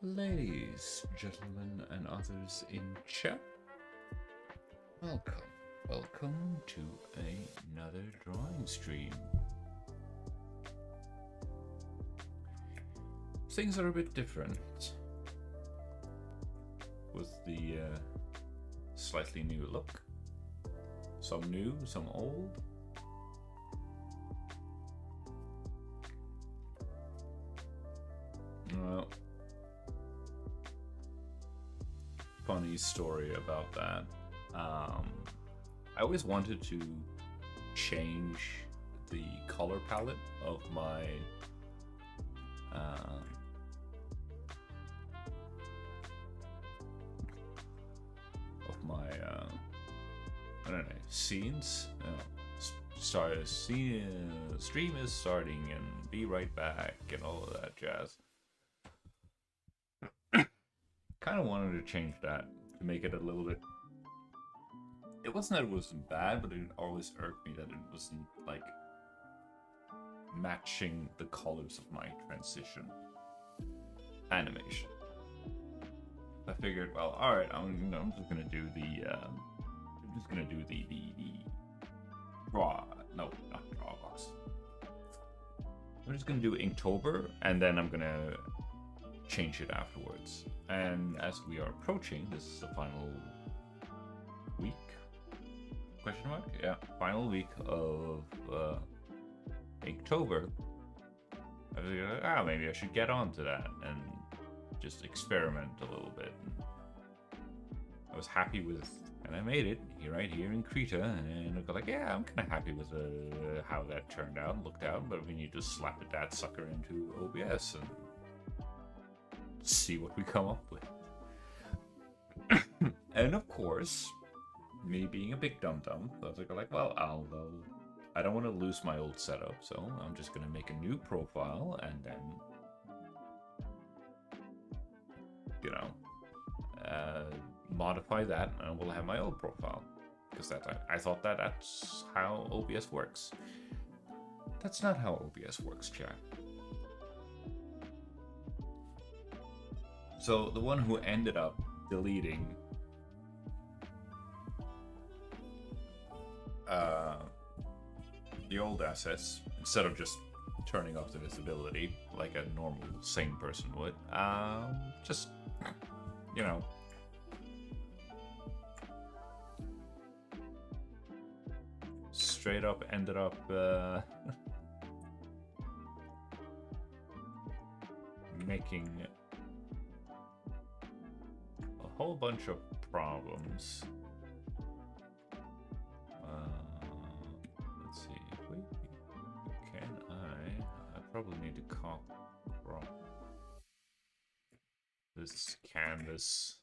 Ladies, gentlemen, and others in chat, welcome. Welcome to another drawing stream. Things are a bit different with the slightly new look. Some new, some old. Well, funny story about that. I always wanted to change the color palette of my I don't know, scenes. Stream is starting and be right back and all of that jazz. Kind of wanted to change that to make it a little bit. It wasn't that it wasn't bad, but it always irked me that it wasn't like matching the colors of my transition animation. I figured, well, all right, I'm just gonna do the draw. No, not draw box. I'm just gonna do Inktober, and then I'm gonna change it afterwards. And as we are approaching, this is the final week? Question mark? Yeah, final week of Inktober. I was like, maybe I should get on to that and just experiment a little bit. I was happy with, and I made it right here in Krita, and I was like, yeah, I'm kind of happy with how that turned out and looked out, but we need to slap that sucker into OBS and see what we come up with. And of course, me being a big dum-dum, I was like, well, I don't want to lose my old setup, so I'm just gonna make a new profile and then, you know, modify that, and we'll have my old profile, because I thought that's how OBS works. That's not how OBS works, chat. So the one who ended up deleting the old assets, instead of just turning off the visibility like a normal sane person would, just, you know, straight up ended up making a whole bunch of problems. Let's see. Wait, can I probably need to crop this canvas.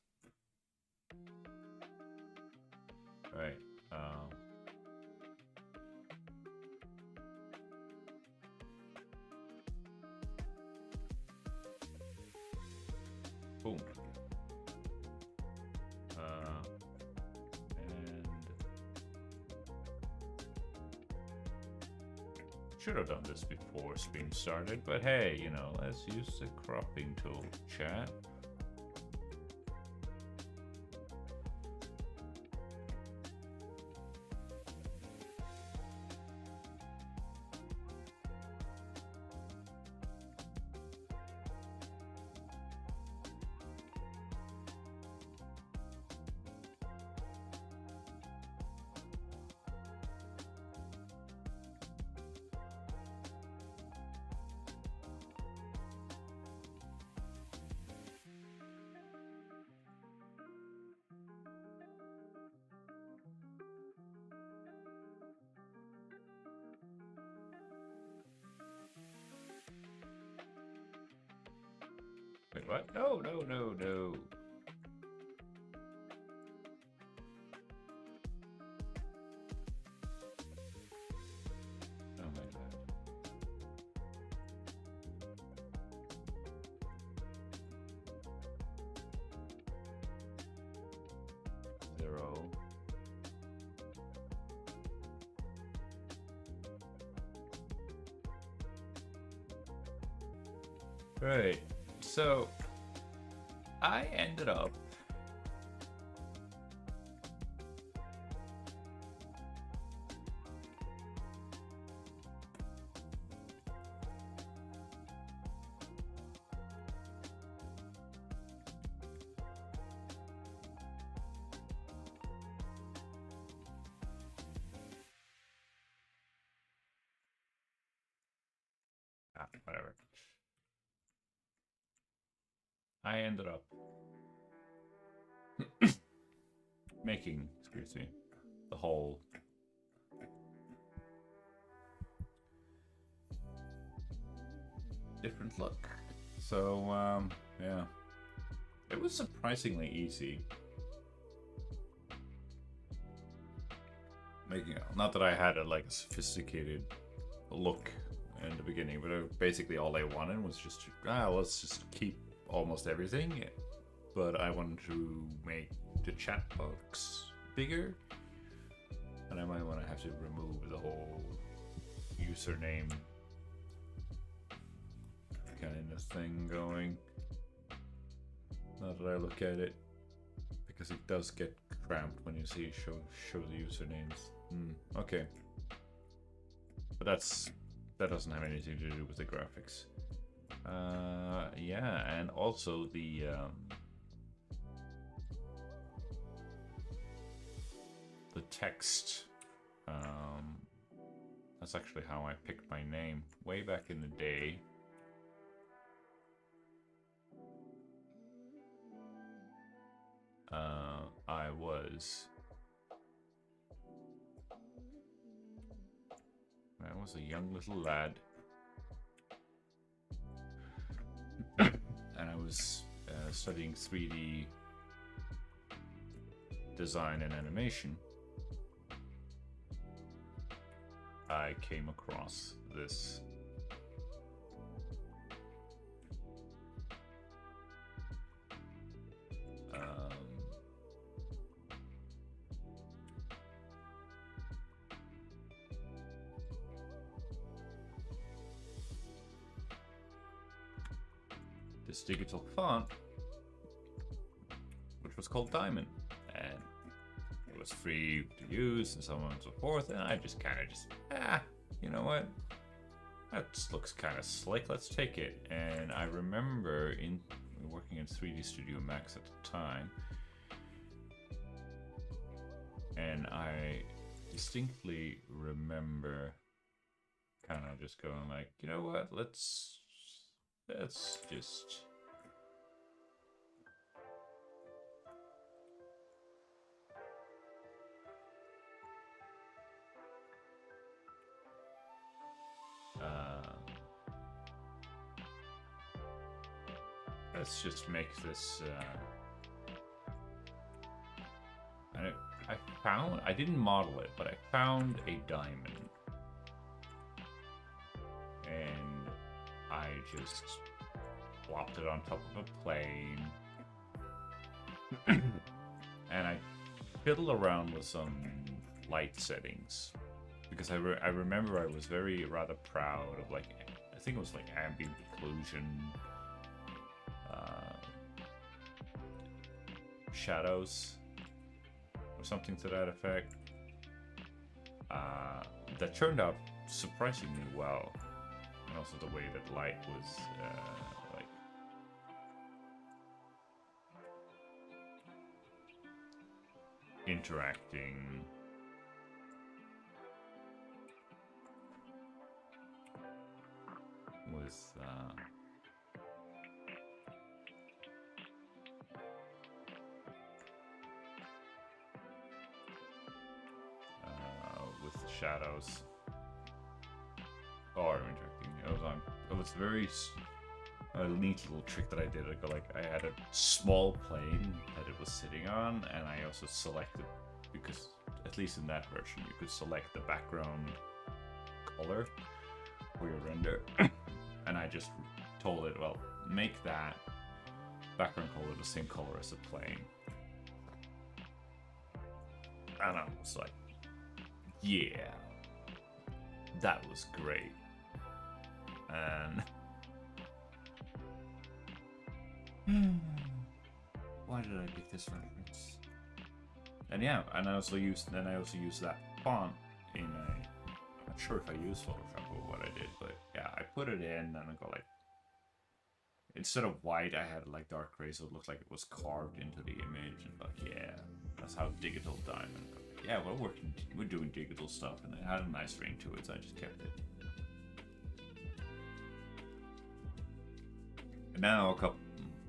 Right. Boom. And should have done this before stream started, but hey, you know, let's use the cropping tool, chat. Wait, what? No, no, no, no. Oh my god. Zero. Right. So I ended up whatever. I ended up making, excuse me, the whole different look. So, yeah. It was surprisingly easy. Making it. Not that I had a like sophisticated look in the beginning, but basically all I wanted was just to, let's just keep almost everything, but I wanted to make the chat box bigger, and I might want to have to remove the whole username kind of thing going. Now that I look at it, because it does get cramped when you see show the usernames. Okay, but that doesn't have anything to do with the graphics. Yeah, and also the text. That's actually how I picked my name way back in the day. I was a young little lad. And I was studying 3D design and animation. I came across this digital font, which was called Diamond, and it was free to use and so on and so forth, and I just kind of you know what, that looks kind of slick, let's take it. And I remember working in 3D Studio Max at the time, and I distinctly remember kind of just going like, you know what, let's just make this and I didn't model it, but I found a diamond and I just plopped it on top of a plane and I fiddled around with some light settings because I remember I was rather proud of, like, I think it was like ambient occlusion, shadows or something to that effect, that turned out surprisingly well. And also the way that light was like interacting with the shadows or interacting. It was very a neat little trick that I did. I had a small plane that it was sitting on, and I also selected, because at least in that version you could select the background color for your render, and I just told it, well, make that background color the same color as the plane. And I was like, yeah, that was great. And why did I pick this reference? And yeah, and I also used that font in a. I'm not sure if I used Photoshop or what I did, but yeah, I put it in and I got like. Instead of white, I had like dark gray, so it looked like it was carved into the image. And like, yeah, that's how digital done. And like, yeah, we're doing digital stuff, and it had a nice ring to it, so I just kept it. And now, a couple,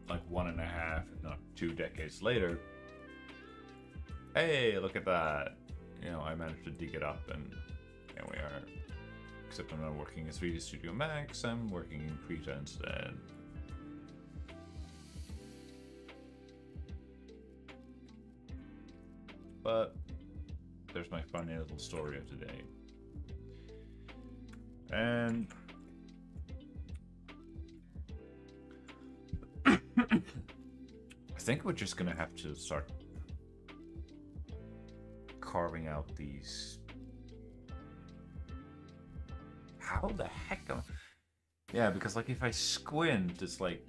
like 1.5, if not 2 decades later, hey, look at that! You know, I managed to dig it up, and here we are. Except I'm not working in 3D Studio Max, I'm working in Krita instead. But there's my funny little story of today. And I think we're just gonna have to start carving out these. How the heck am... Yeah, because like if I squint, it's like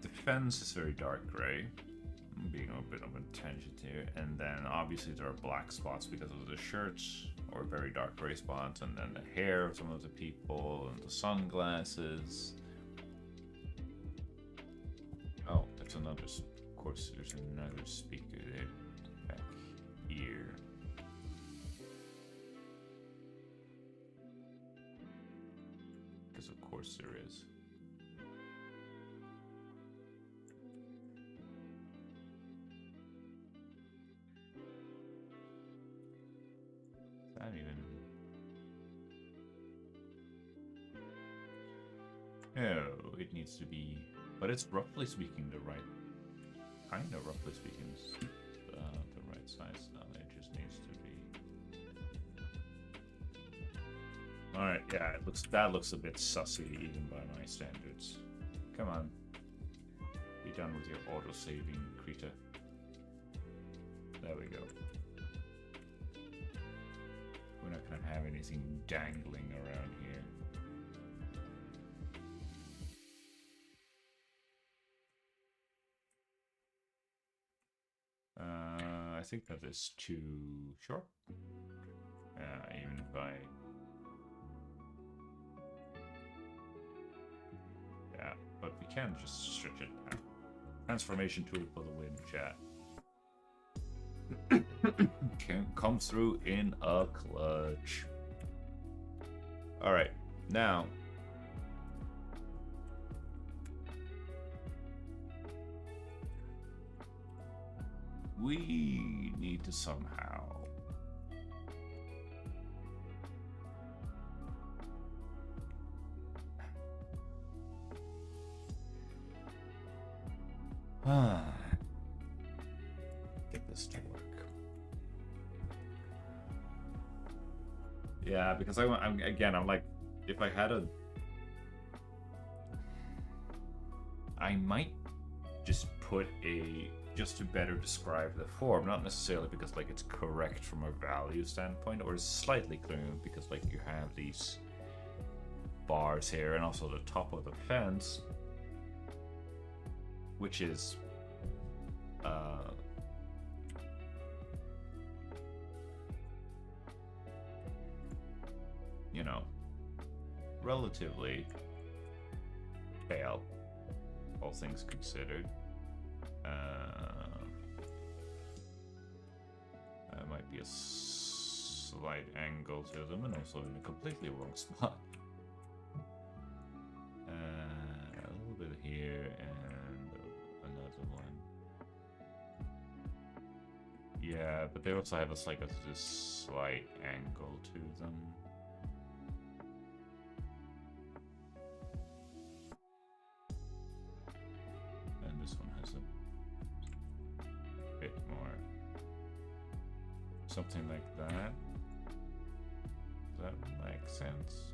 the fence is very dark gray. I'm being a bit of a tangent here, and then obviously there are black spots because of the shirts, or very dark gray spots, and then the hair of some of the people, and the sunglasses. Oh, that's another, of course there's another speaker there, back here. Because of course there is. Not even. Oh, it needs to be, but it's roughly speaking the right, kind of roughly speaking, the right size now. It just needs to be. All right, yeah, that looks a bit sussy even by my standards. Come on, be done with your auto-saving, Krita. There we go. We're not gonna have anything dangling around here. I think that is too short. Even if I... Yeah, but we can just stretch it out. Transformation tool for the win, chat. Can come through in a clutch. Alright, now we need to somehow get this to work. Yeah, because I'm like, if I had a, I might just put a, just to better describe the form, not necessarily because like it's correct from a value standpoint, or it's slightly clear because like you have these bars here and also the top of the fence, which is you know, relatively pale, all things considered. There might be a slight angle to them, and also in a completely wrong spot. A little bit here, and another one. Yeah, but they also have this slight angle to them. And this one has a bit more. Something like that. Does that make sense?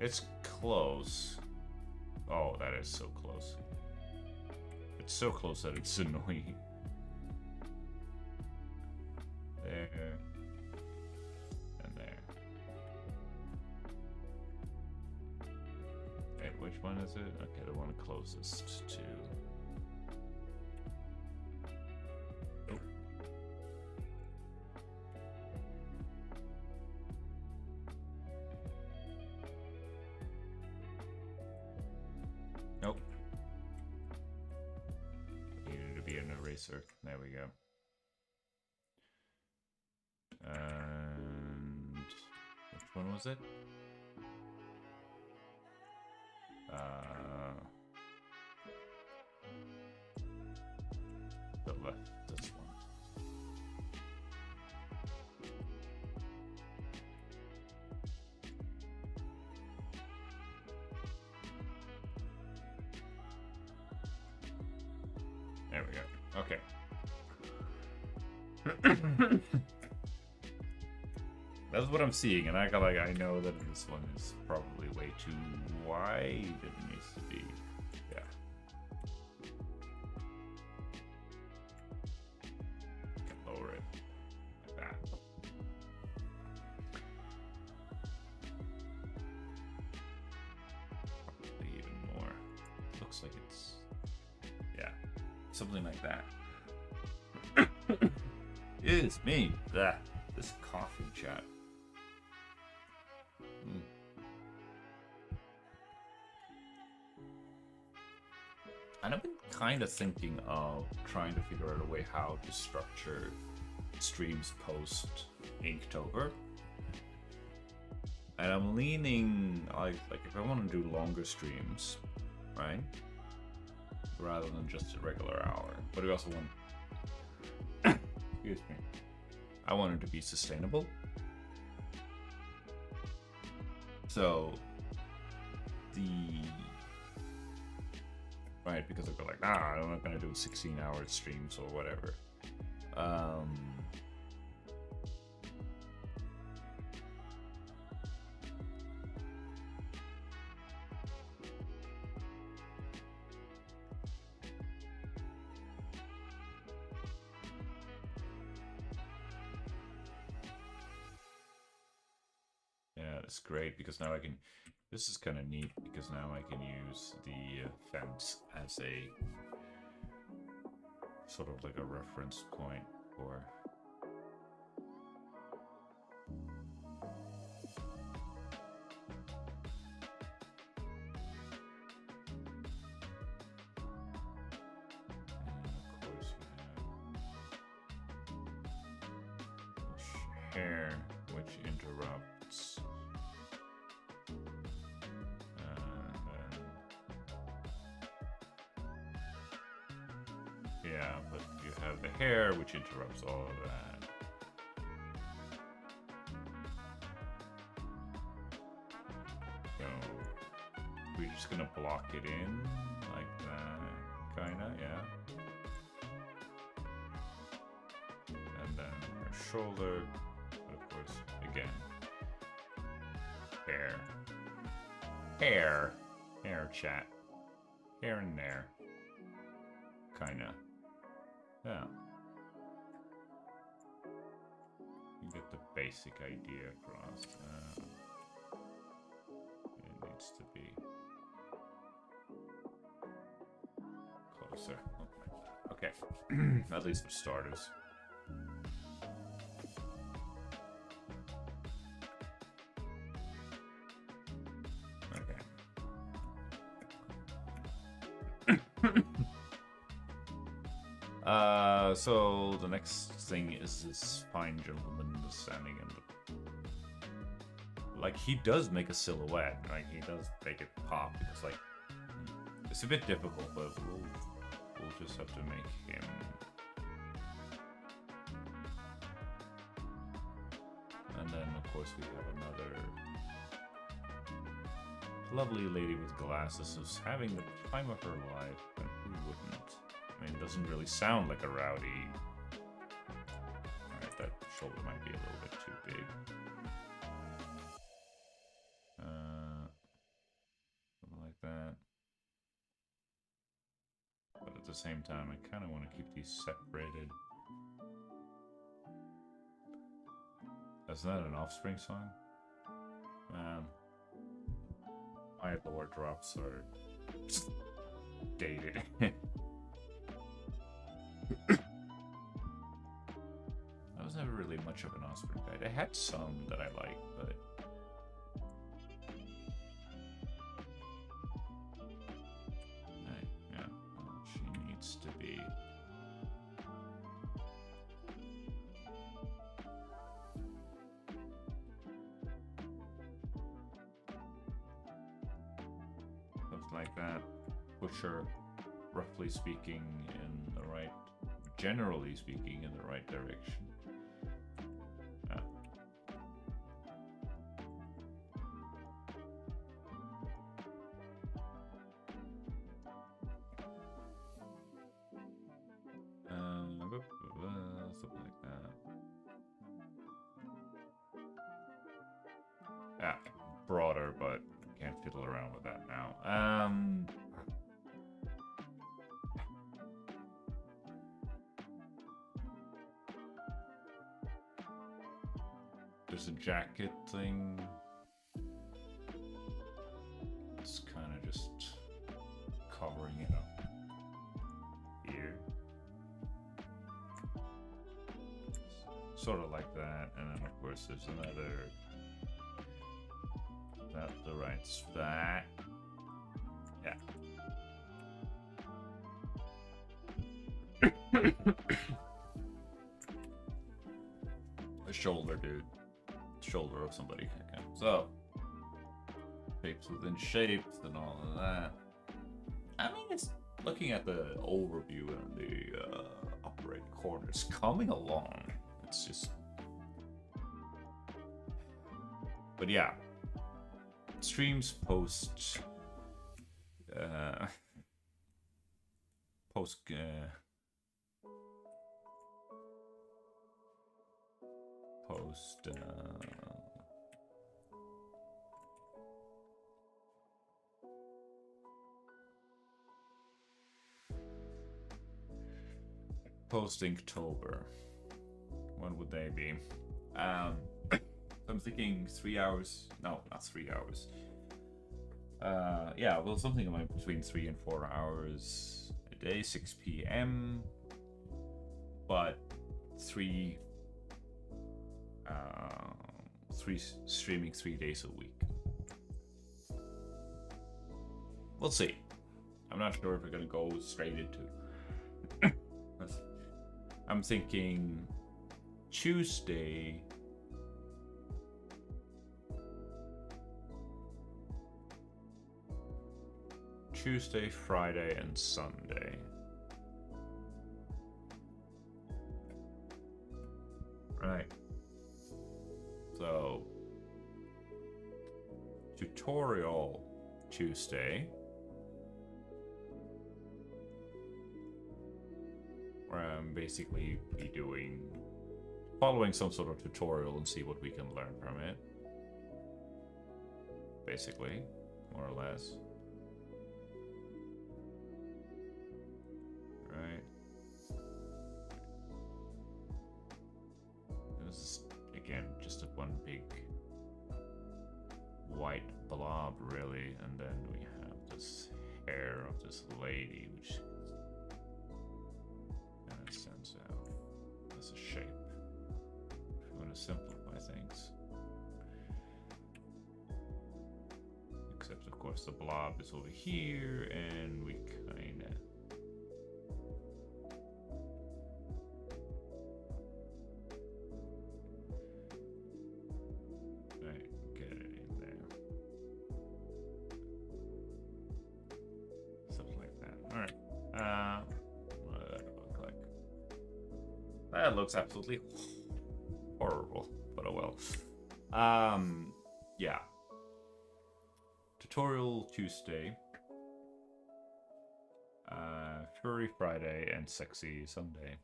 It's close. Oh, that is so close. It's so close that it's annoying. There. And there. Wait, which one is it? Okay, the one closest to... closer. There we go. And which one was it? The left, this one. There we go. Okay. That's what I'm seeing, and I know that this one is probably way too wide. It needs to be, yeah. Can lower it like that. Probably even more. Looks like it's, yeah, something like that. It's me. Blah. This coffee chat. And I've been kind of thinking of trying to figure out a way how to structure streams post Inktober. And I'm leaning, like if I want to do longer streams, right? Rather than just a regular hour. But we also want, excuse me, I want it to be sustainable. So right, because I'll go like, I'm not gonna do 16-hour streams or whatever. Yeah, it's great because now I can. This is kind of neat because now I can use the fence as a sort of like a reference point for. And of course you have hair, which interrupts. Yeah, but you have the hair, which interrupts all of that. So we're just gonna block it in like that, kinda, yeah. And then her shoulder, but of course, again, hair chat, hair in there, kinda. Yeah. You get the basic idea across. It needs to be closer. Okay. At least for starters. So the next thing is this fine gentleman standing in the... Like, he does make a silhouette, like, he does make it pop, because, like, it's a bit difficult, but we'll just have to make him... And then, of course, we have another lovely lady with glasses who's having the time of her life, and who wouldn't? I mean, it doesn't really sound like a rowdy. Alright, that shoulder might be a little bit too big. Something like that. But at the same time, I kind of want to keep these separated. Isn't that an Offspring song? My lower drops are dated. I was never really much of an Offspring guy. I had some that I liked, but yeah, well, she needs to be like that. Push her, roughly speaking, in the right, generally speaking, in the right direction. Something like that. Yeah, broader, but can't fiddle around with that now. There's a jacket thing. It's kind of just covering it up here. Sort of like that, and then of course there's another. That's the right spot. Yeah. A shoulder, dude. Shoulder of somebody. Okay. So, shapes within shapes and all of that. I mean, it's looking at the overview and the upper right corners coming along. It's just. But yeah. Streams post post Inktober. When would they be? I'm thinking 3 hours. No, not 3 hours. Yeah, well, something like between 3 and 4 hours a day, 6 p.m. But three streaming 3 days a week. We'll see. I'm not sure if we're gonna go straight into. I'm thinking Tuesday. Tuesday, Friday, and Sunday. Right. So, tutorial Tuesday. Where I'm basically be following some sort of tutorial and see what we can learn from it. Basically, more or less. Right. This is again just a one big white blob, really, and then we have this hair of this lady, which kind of stands out as a shape. If you want to simplify things, except of course the blob is over here, and we kind of. That looks absolutely horrible, but oh well. Yeah. Tutorial Tuesday. Furry Friday and Sexy Sunday.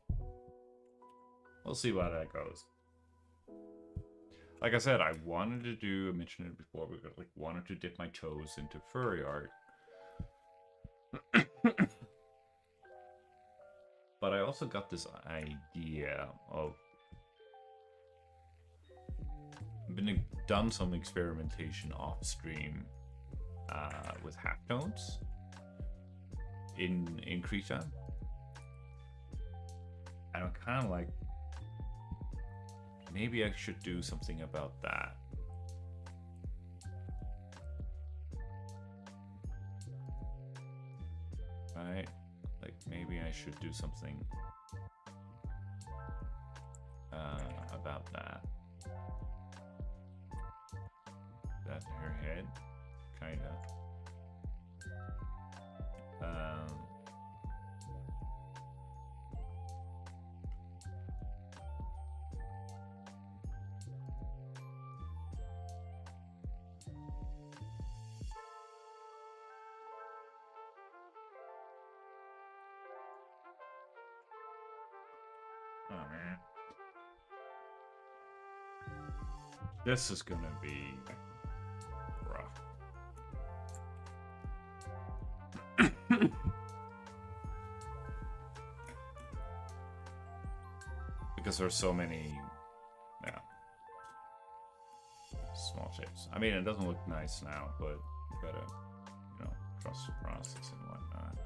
We'll see how that goes. Like I said, I wanted to do, I mentioned it before, we wanted to dip my toes into furry art. But I also got this idea of done some experimentation off stream with halftones in Krita, and I'm kind of like, maybe I should do something about that. Right? Like, maybe I should do something about that. That her head, kinda. This is gonna be rough. Because there's so many, yeah, small shapes. I mean, it doesn't look nice now, but you gotta, you know, trust the process and whatnot.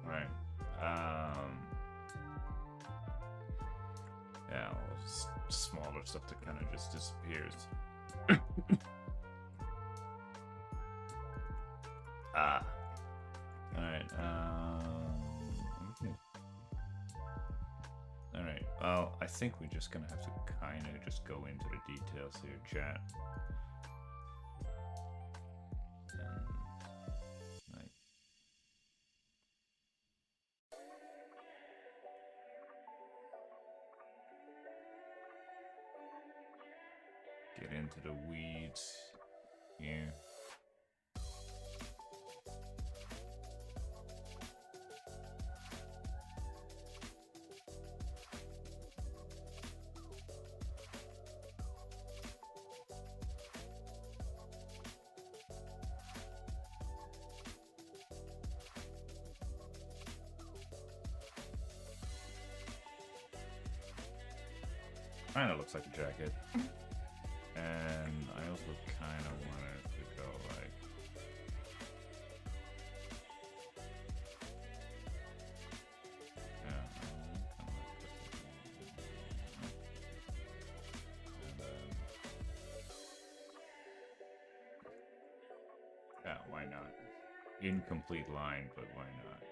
Right. Yeah, all smaller stuff that kind of just disappears. Ah. Alright, Alright, well, I think we're just gonna have to kind of just go into the details here, chat. Get into the weeds here. Kinda looks like a jacket. And I also kind of wanted to go like... Yeah, and then... Yeah, why not? Incomplete line, but why not?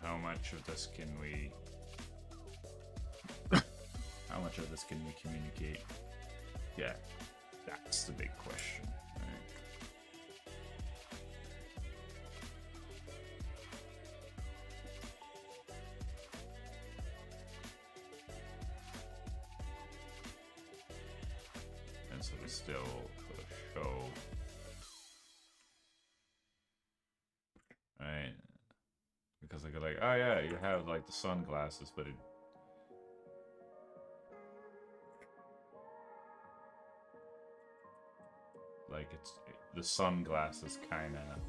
How much of this can we... How much of this can we communicate? Yeah, that's the big question. Right? And so we still sort of show... Right? Because I go like, oh yeah, you have like the sunglasses, but it... Like the sunglasses kind of...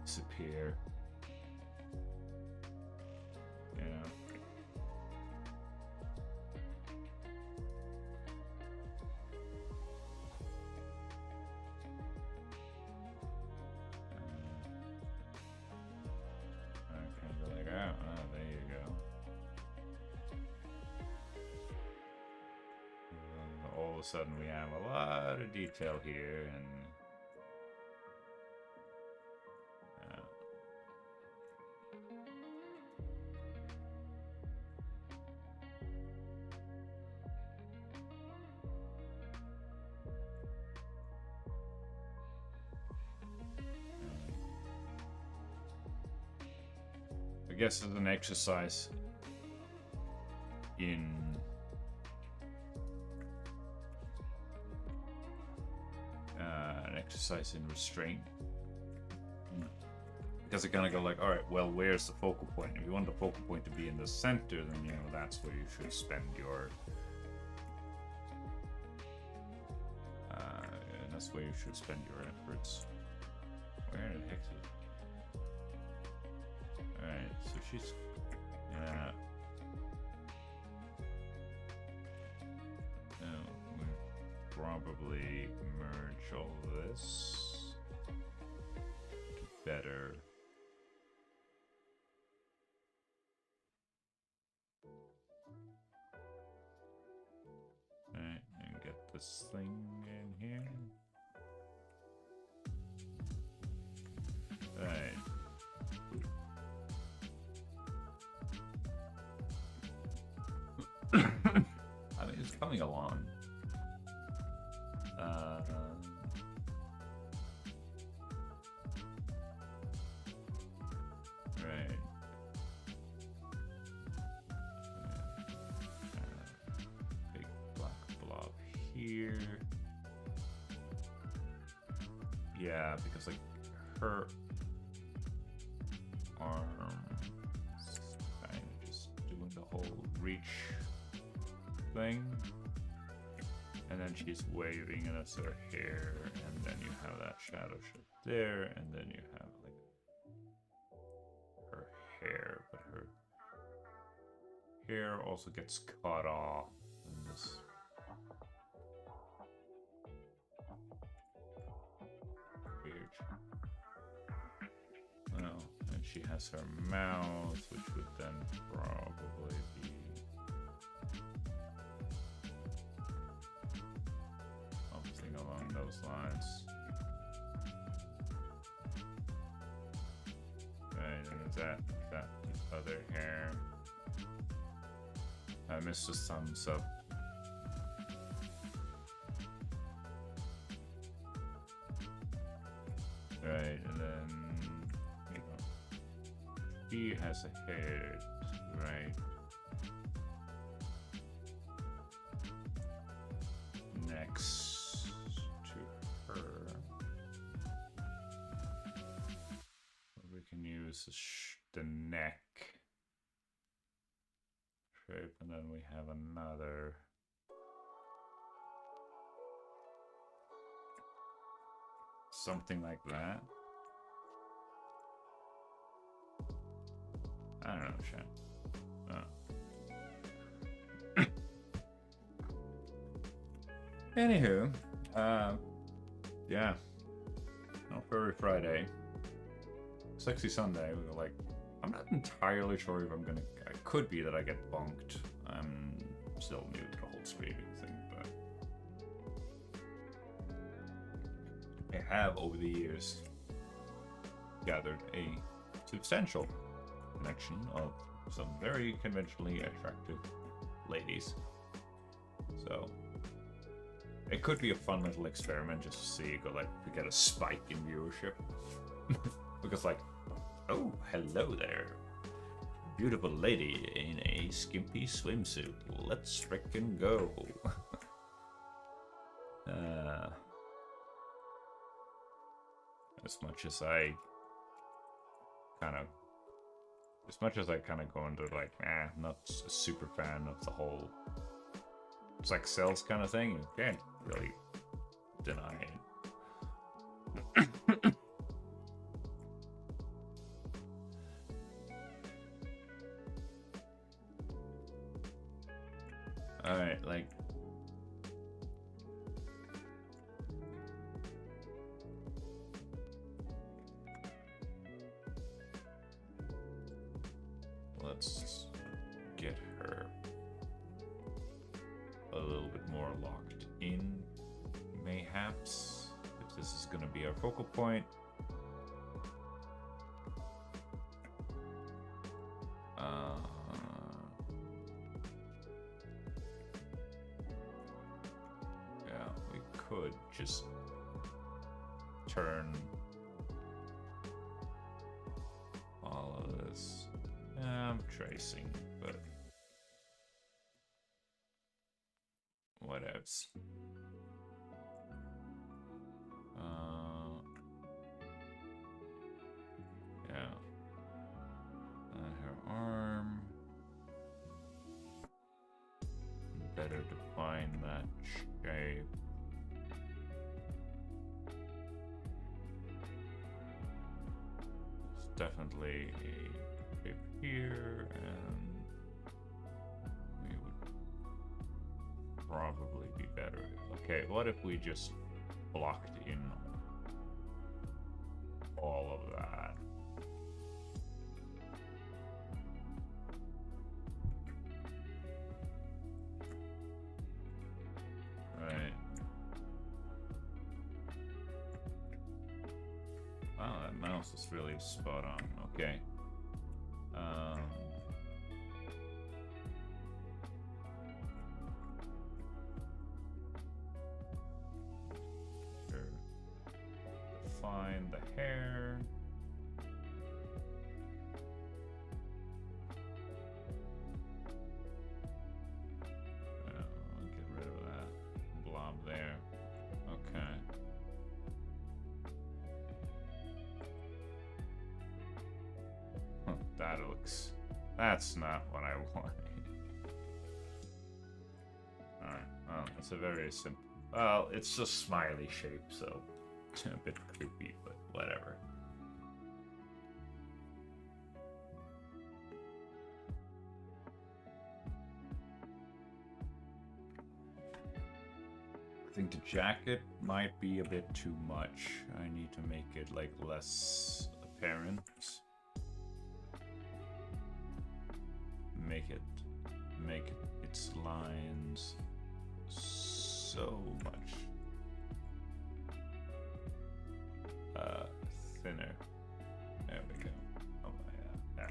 disappear. All of a sudden we have a lot of detail here, and I guess as an exercise in restraint, because it kind of go like, all right, well, where's the focal point? If you want the focal point to be in the center, then you know that's where you should spend your efforts. Where the heck is it? All right, so she's probably merge all this better. Alright, and get this thing in here. Right. I mean, it's coming along. Right. Big black blob here. Yeah, because like her arm kind of just doing the whole reach thing, and then she's waving and that's her hair, and then you have that shadow shift there, and then you have like her hair, but her hair also gets cut off in this. Weird. Oh, and she has her mouth, which would then probably be something along those lines. Right, and is that other hair? I missed the thumbs up. Right, and then, you know, he has a head, right? Next to her, what we can use is the neck shape, and then we have another. Something like that. I don't know, Shan. Oh. Anywho, yeah. On Furry Friday, Sexy Sunday, we were like, I'm not entirely sure if I'm gonna. It could be that I get bonked. I'm still new to the whole streaming thing, but I have over the years gathered a substantial connection of some very conventionally attractive ladies. So it could be a fun little experiment just to see go like to get a spike in viewership. Because like, oh, hello there. Beautiful lady in a skimpy swimsuit. Let's frickin' go. As much as I kind of go into like, I'm not a super fan of the whole sex sells kind of thing. You can't really deny it. Alright, like, let's get her a little bit more locked in, mayhaps, if this is going to be our focal point. Yeah, we could just turn all of this. I'm tracing, but whatevs. Yeah. And her arm. Better define that shape. It's definitely a shape here, and we would probably be better better. Okay, what if we just blocked in all of that? Right. Wow, that mouse is really spot on. Okay. Sure. Define the hair. Get rid of that blob there. Okay. That looks... That's not what I wanted. Alright, well, it's a very simple... Well, it's a smiley shape, so it's a bit creepy, but whatever. I think the jacket might be a bit too much. I need to make it like less apparent. Make its lines so much thinner. There we go. Oh yeah,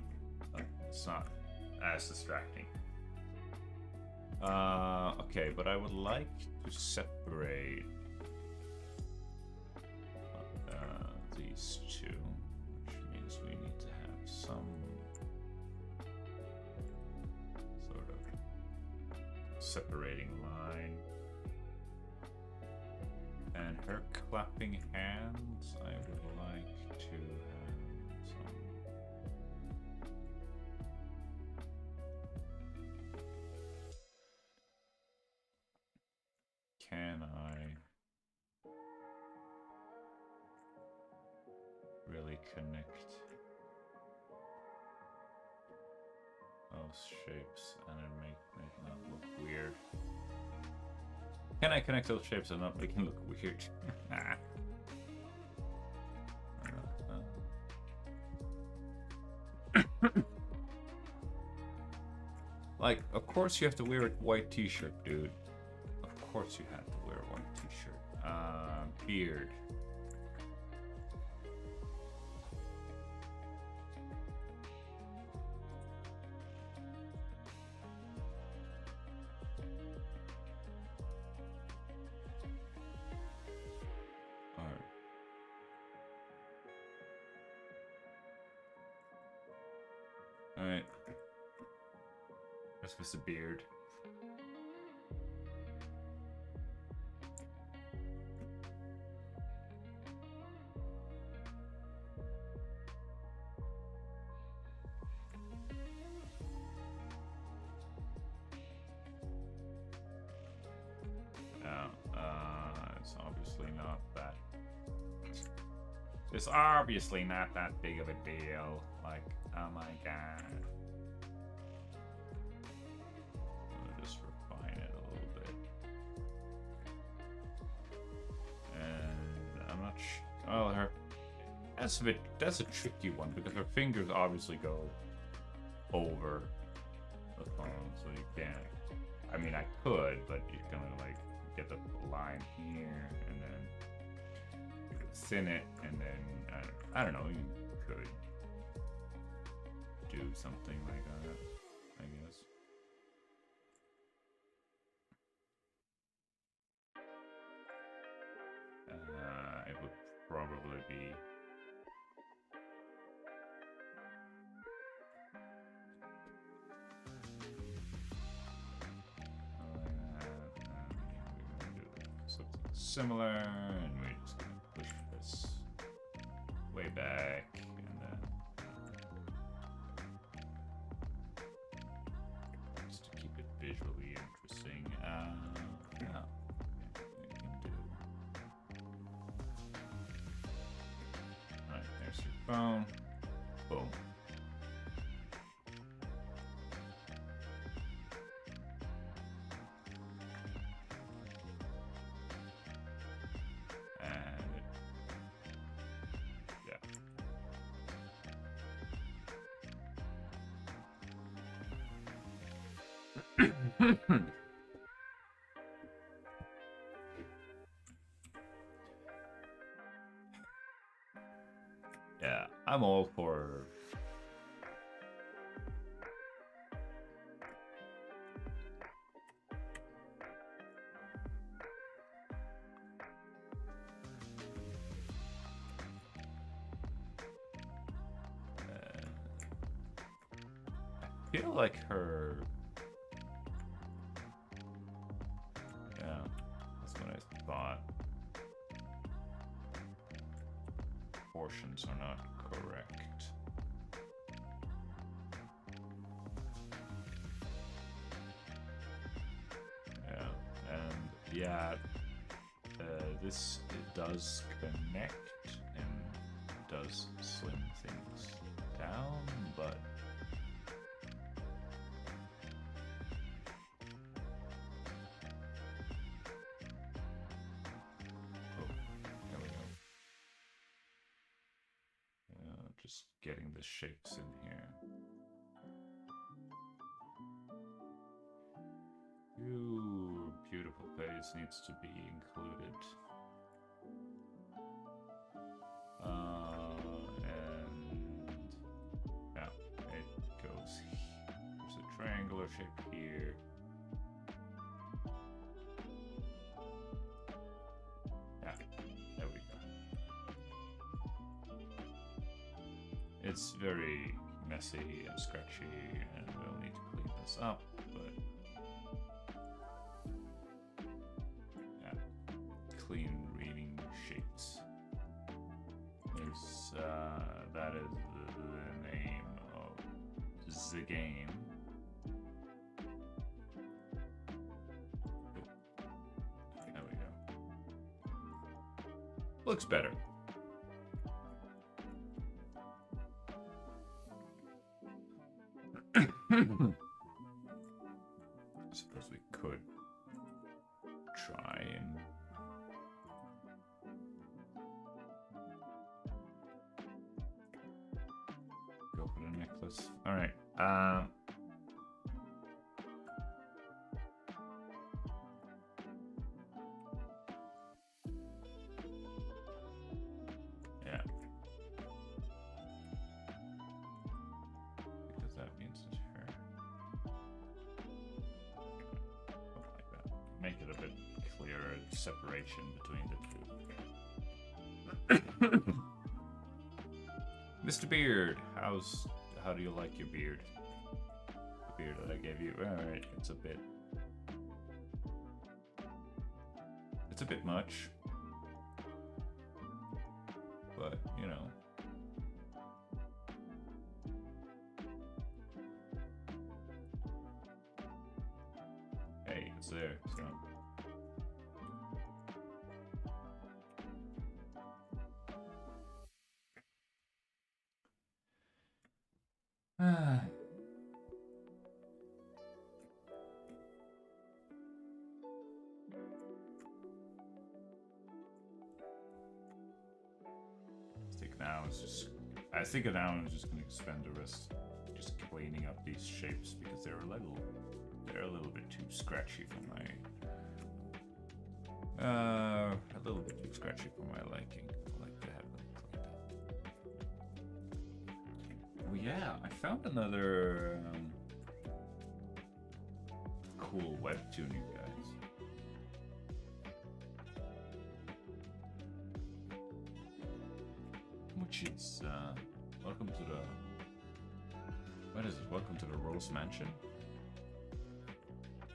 it's not as distracting. Okay, but I would like to separate these two, which means we need to have some sort of separating line. And her clapping hands, I would like to have some. Can I really connect those shapes and then make it not look weird? Can I connect those shapes and not make it look weird? Like, of course you have to wear a white t-shirt, dude. Of course you had to wear a white t-shirt. Beard. Alright. That's just a beard. It's obviously not that. It's obviously not that big of a deal. Like, oh my god. I'll just refine it a little bit. And I'm not sure. Oh, her. That's a tricky one because her fingers obviously go over the phone, so you can't. I mean, I could, but you're gonna like get the line here and then you could thin it, and then I don't know. You could do something like that, I guess. It would probably be. Similar, and we're just gonna push this way back, and then just to keep it visually interesting. Yeah, we can do. All right, there's your phone. Boom. Yeah, I'm all for... I feel like her... Yeah, that's what I thought. Proportions are not correct. Yeah, and yeah, this it does connect and does slim things down, but just getting the shapes in here. Ooh, beautiful face needs to be included. And yeah, it goes. There's a triangular shape here. Yeah, there we go. It's very messy and scratchy, and we'll need to clean this up, but yeah, clean reading shapes. That is the name of the game. There we go. Looks better. Suppose we could try and go for the necklace. All right. Yeah. Because that means it's her. Like that. Make it a bit clearer separation between the two. Mr. Beard, how do you like your beard? The beard that I gave you. Alright, it's a bit much. But, you know. Hey, it's there, so. I think now I'm just going to spend the rest just cleaning up these shapes because they're a little bit too scratchy for my liking. I like to have them cleaned up. Oh yeah, I found another cool webtoon, you guys. Which is welcome to the welcome to the Rose Mansion.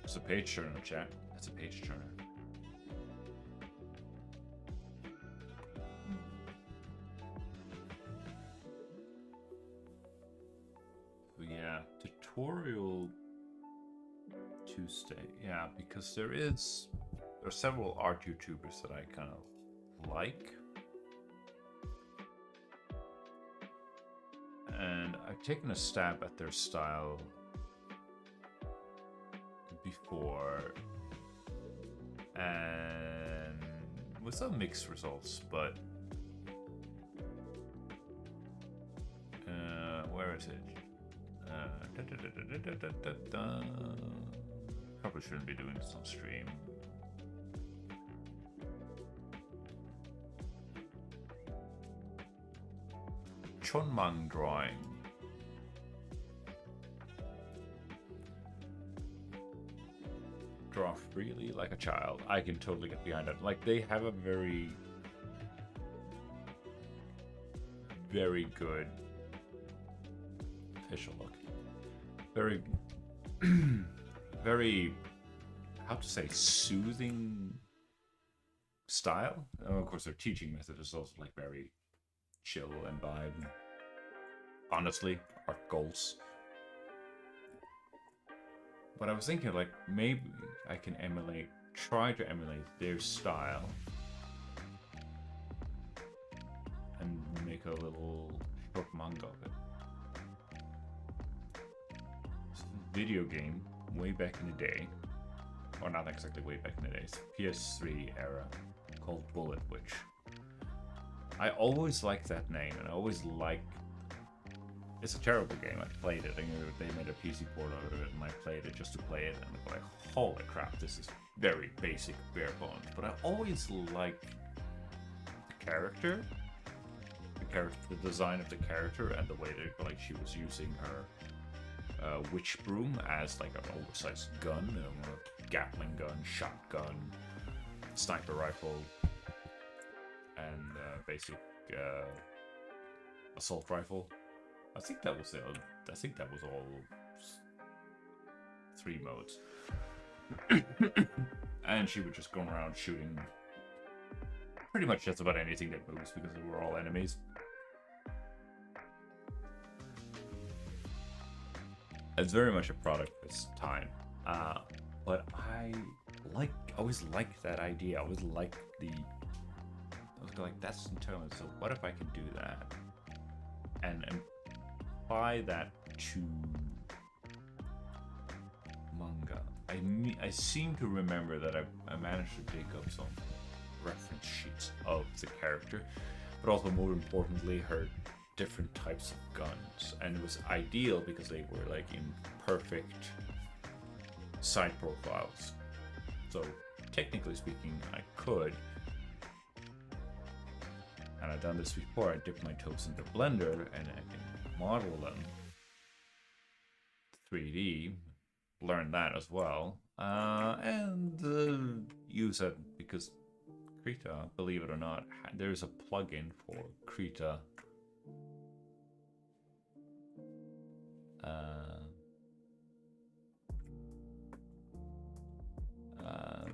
It's a page turner, chat. That's a page turner. So yeah, tutorial Tuesday. Yeah, because there are several art YouTubers that I kind of like. And I've taken a stab at their style before, and with some mixed results, but where is it? probably shouldn't be doing this on stream. Chunmang drawing. Draw freely like a child. I can totally get behind that. Like, they have a very, very good official look. Very, very, how to say, soothing style. Of course, their teaching method is also like very chill and vibe. Honestly, art goals. But I was thinking, like, maybe I can try to emulate their style and make a little short manga of it. It's a video game way back in the day, or not exactly way back in the day, it's PS3 era, called Bullet Witch. I always liked that name, and I always liked. It's a terrible game. I played it, and they made a PC port out of it, and I played it just to play it, and I'm like, holy crap, this is very basic, bare bones. But I always liked the character, the design of the character, and the way that, like, she was using her witch broom as like an oversized gun, a Gatling gun, shotgun, sniper rifle, and basic assault rifle. I think that was it. I think that was all 3 modes. And she would just go around shooting pretty much just about anything that moves because they were all enemies. It's very much a product of its time. But I always liked that idea. I always liked I was like, that's internal. So what if I can do that? And apply that to manga. I seem to remember that I managed to dig up some reference sheets of the character, but also more importantly her different types of guns, and it was ideal because they were like in perfect side profiles. So technically speaking, I could, and I've done this before, I dip my toes into Blender and I can model them 3D, learn that as well, and use it, because Krita, believe it or not, there's a plugin for Krita.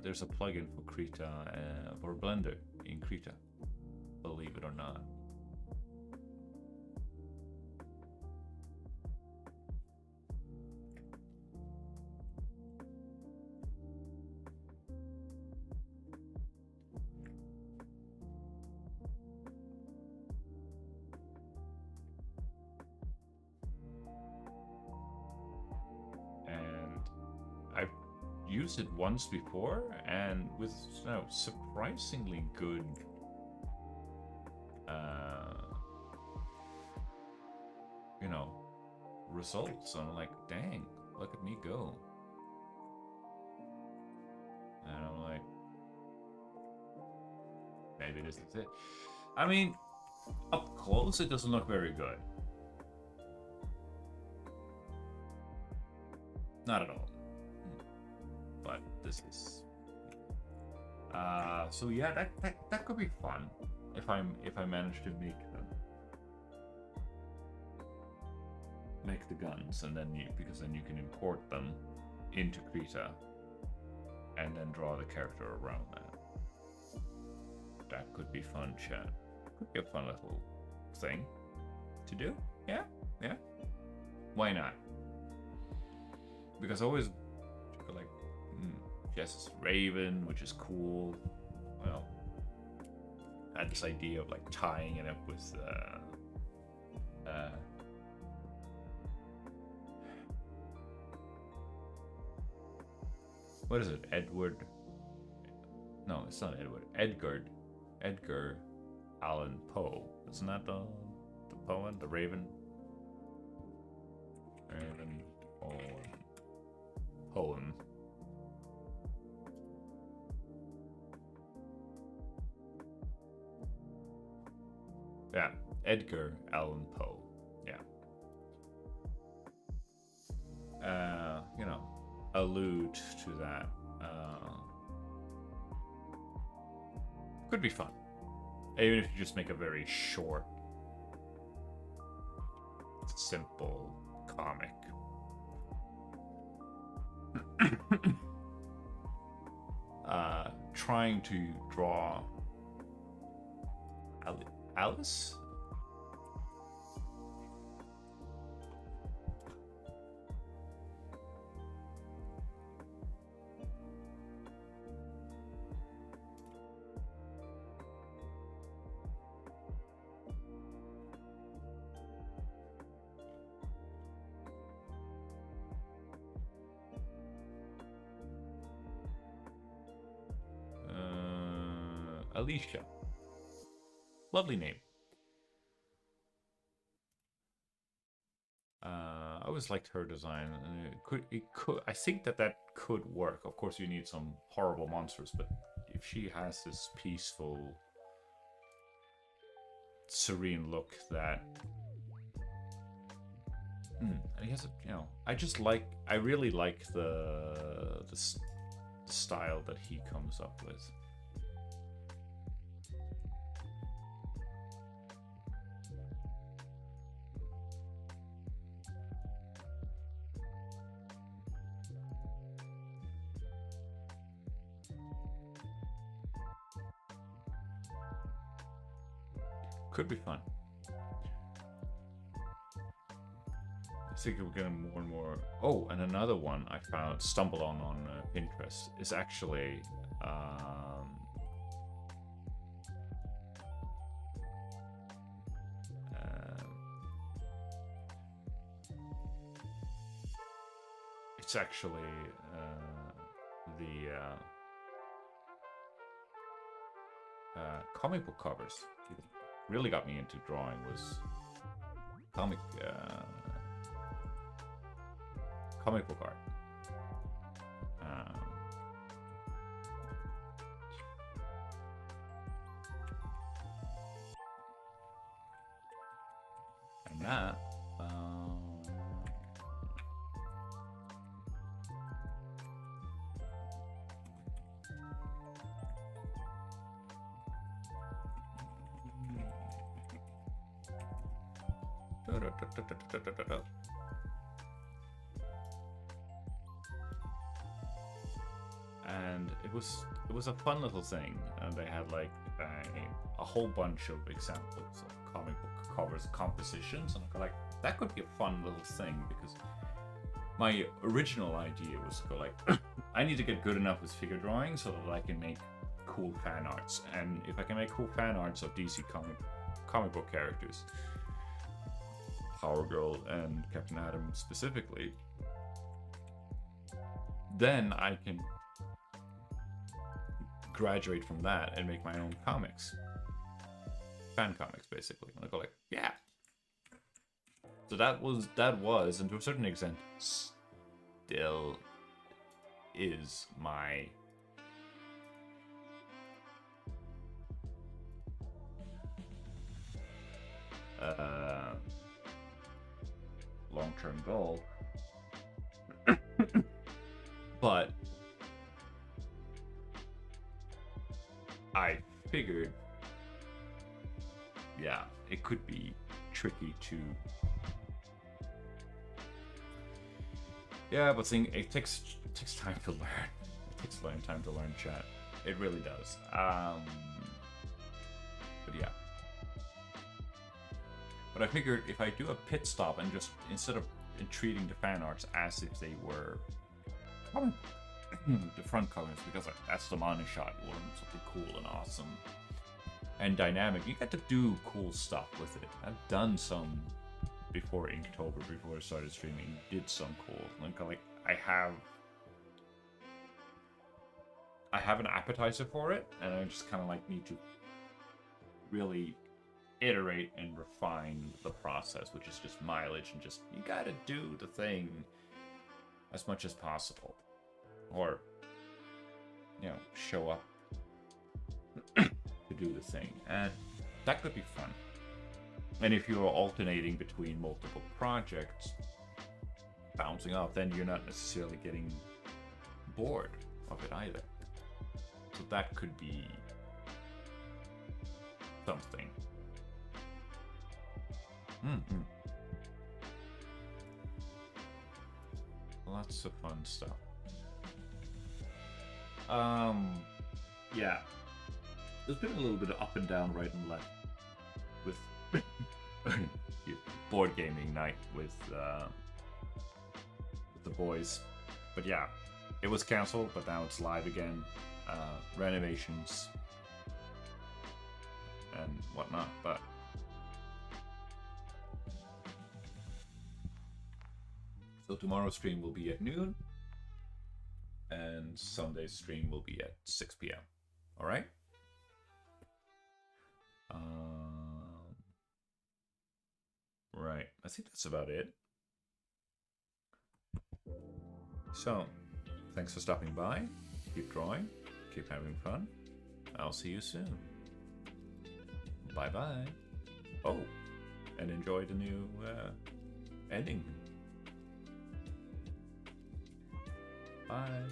There's a plugin for Krita, for Blender in Krita, believe it or not. Used it once before, and with surprisingly good results. I'm like, dang, look at me go. And I'm like, maybe this is it. I mean, up close it doesn't look very good. Not at all. But this is so yeah, that could be fun if I manage to make the guns, and then because then you can import them into Krita and then draw the character around that. That could be fun, chat. Could be a fun little thing to do. Yeah. Why not? Because I always like Jess's Raven, which is cool. Well, I had this idea of like tying it up with what is it? Edward? No, it's not Edward. Edgar Allan Poe. Isn't that the poem? The Raven? Raven poem. Yeah, Edgar Allan Poe. Yeah. You know, allude to that. Could be fun. Even if you just make a very short, simple comic. Trying to draw Alice? Alicia. Lovely name. I always liked her design. I think that could work. Of course, you need some horrible monsters, but if she has this peaceful, serene look that, and he has I really like the style that he comes up with. Could be fun. I think we're getting more and more. Oh, and another one I stumbled on Pinterest is actually it's actually the comic book covers. Really got me into drawing was comic book art. And that and it was a fun little thing, and they had like a whole bunch of examples of comic book covers compositions, and I feel like that could be a fun little thing, because my original idea was to go like I need to get good enough with figure drawing so that I can make cool fan arts, and if I can make cool fan arts of DC comic book characters, Power Girl and Captain Atom specifically, then I can graduate from that and make my own comics. Fan comics, basically. And I go like, yeah. So that was, and to a certain extent, still is my long-term goal. But I figured, yeah, it could be tricky to. Yeah, but it takes time to learn. It takes a long time to learn chat. It really does. But yeah. But I figured if I do a pit stop and just, instead of treating the fan arts as if they were the front covers, because that's the money shot, you want something cool and awesome and dynamic. You get to do cool stuff with it. I've done some before Inktober, before I started streaming, did some cool. Like I have an appetizer for it, and I just kind of like need to really iterate and refine the process, which is just mileage, and just, you gotta do the thing as much as possible, or, you know, show up to do the thing, and that could be fun. And if you're alternating between multiple projects, bouncing off, then you're not necessarily getting bored of it either. So that could be something. Lots of fun stuff. Yeah. There's been a little bit of up and down, right and left with board gaming night with the boys. But yeah, it was cancelled, but now it's live again. Renovations and whatnot, but so tomorrow's stream will be at noon, and Sunday's stream will be at 6 p.m. All right. Right. I think that's about it. So, thanks for stopping by. Keep drawing. Keep having fun. I'll see you soon. Bye-bye. Oh, and enjoy the new ending. Bye.